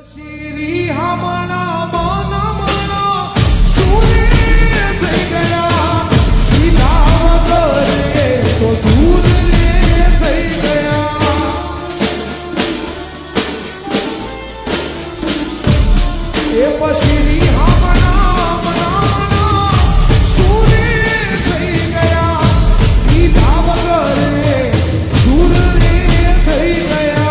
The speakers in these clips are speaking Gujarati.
શીરી હામણા મન મણા સુરે થઈ ગયા સીધા વગરે તો દૂર રે થઈ ગયા એ પશીરી હામણા મણા સુરે થઈ ગયા સીધા વગરે દૂર રે થઈ ગયા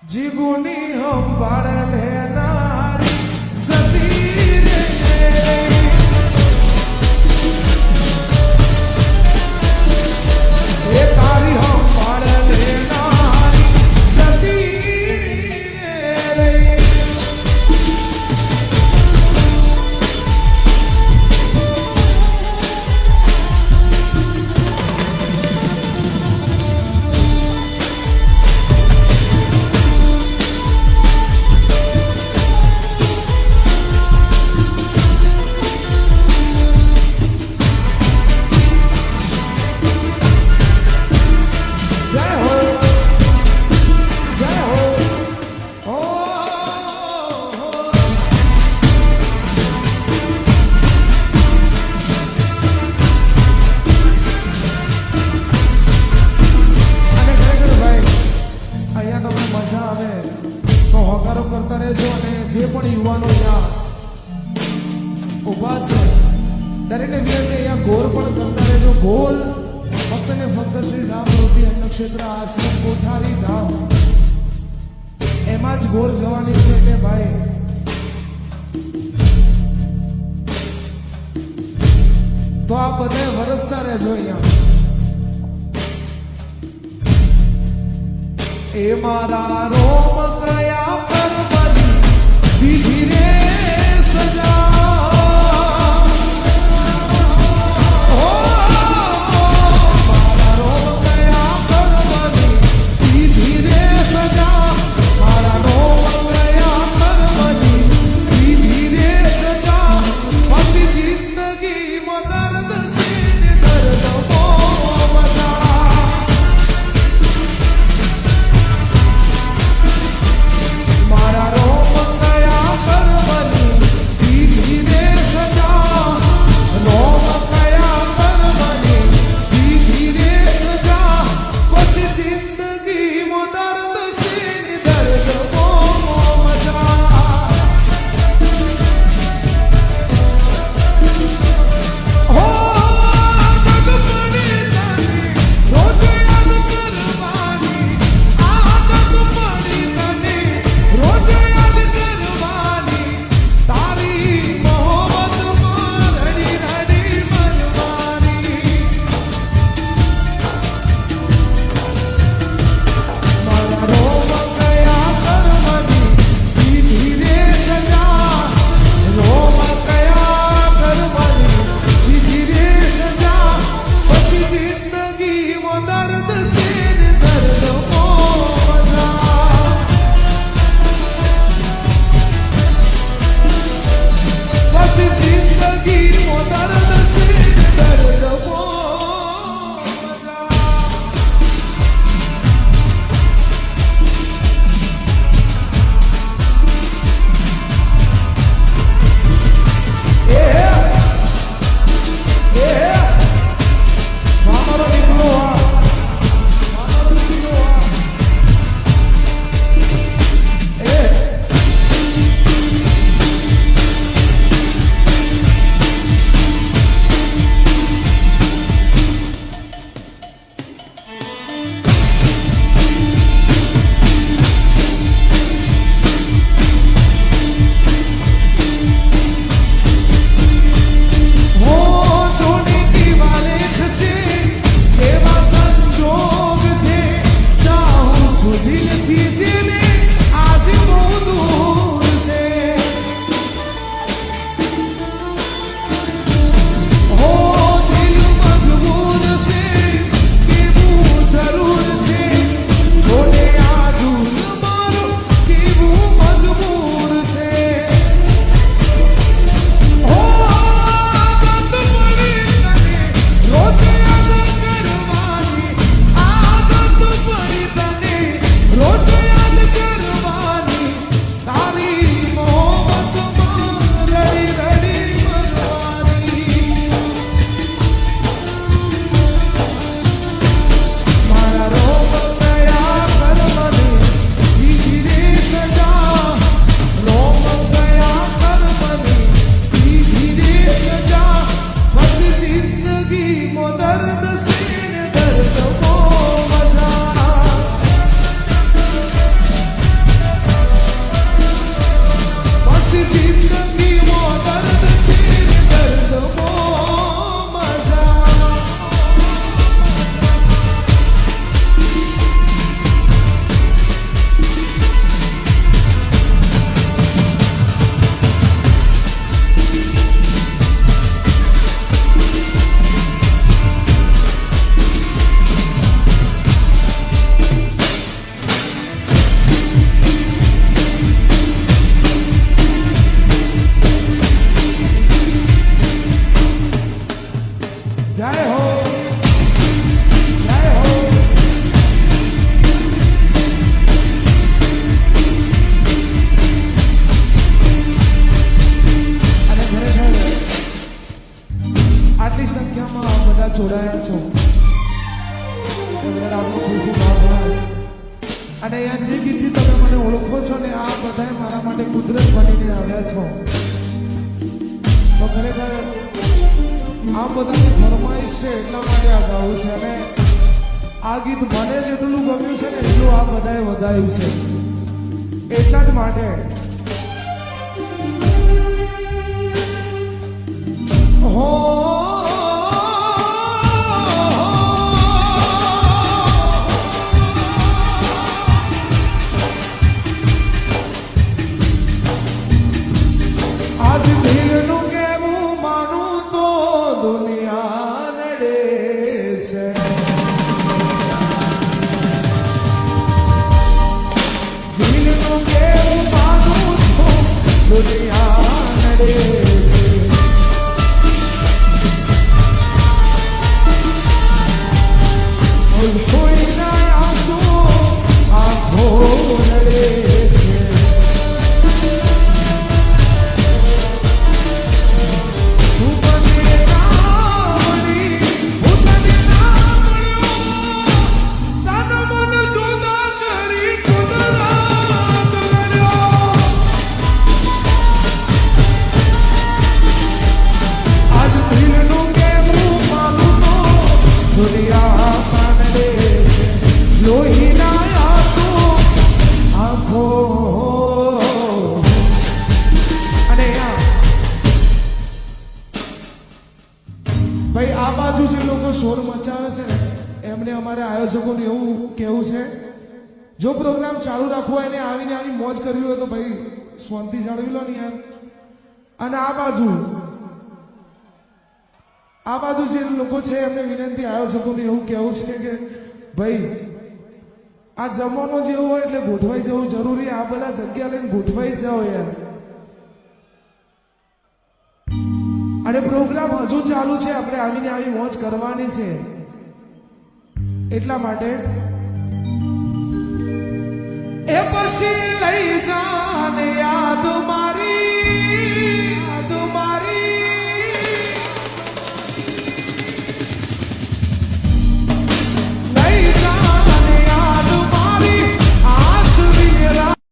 જીગુની હંભાળ લેનારી સતી રે એ તારી હંભાળ લેનારી સતી રે કરતા રહેજો અને જે પણ યુવાનો અહીંયા ઊભા છે દરેકને વિનંતી અહીંયા ગોળ પણ કરતા રહેજો ગોળ ફક્ત ને ફક્ત શ્રી રામરૂપી અન્નક્ષેત્ર આશ્રમ કોઠારી ધામ એમાં જ ગોળ જવાની છે એટલે ભાઈ તો આ બધે વરસતા રહેજો અહીંયા એ મારા રોમ કયા કરવાની દીધી રે સજા ઓ મારા રોમ કયા કરવાની દીધી રે સજા મારા રોમ કયા કરવાની દીધી રે સજા પછી જિંદગીમાં દર્દ છે ને દર્દ બહુ મજા મારા જોડાયા છો એ બદલ આપનો ખૂબ ખૂબ આભાર. અને અહીંયા જે ગીતથી તમે મને ઓળખો છો ને આ બધાએ મારા માટે કુદરત બનીને આવ્યા છો. તો ખરેખર આ બધાની ફરમાઈશ છે એટલા માટે આ ગાવું છે. અને આ ગીત મને જેટલું ગમ્યું છે ને એટલું આ બધાએ વધાયું છે એટલા જ માટે. હો આજ દિલનું કેવું માનું તો દુનિયા નડે છે. દિલનું કેવું માનું તો દુનિયા નડે છે. કોઈના આંસુ આંખો નડે છે. તું મને ના મળી, હું તને ના મળ્યો, તન મન જુદા કરી કુદરત ગણ્યો. આજ દિલનું કેવું માનું તો દુનિયા નડે છે. લોહીના આંસુ આંખો. અને ભાઈ આ બાજુ જે લોકો શોર મચાવે છે ને એમને અમારે આયોજકોને એવું કહેવું છે જો પ્રોગ્રામ ચાલુ રાખવો હોય એને આવીને આની મોજ કરવી હોય તો ભાઈ શાંતિ જાળવી લો ને યાર. અને આ બાજુ જે લોકો છે એમને વિનંતી આયોજકોને એવું કહેવું છે કે ભાઈ આ જમવાનો જેવું હોય એટલે ગોઠવાઈ જવું જરૂરી. આ બધા જગ્યા લઈને ગોઠવાઈ જાઓ યાર. અને પ્રોગ્રામ હજુ ચાલુ છે, આપણે આવીને આવી મોજ કરવાની છે એટલા માટે. એ પછી લઈ જાને યાદ મારી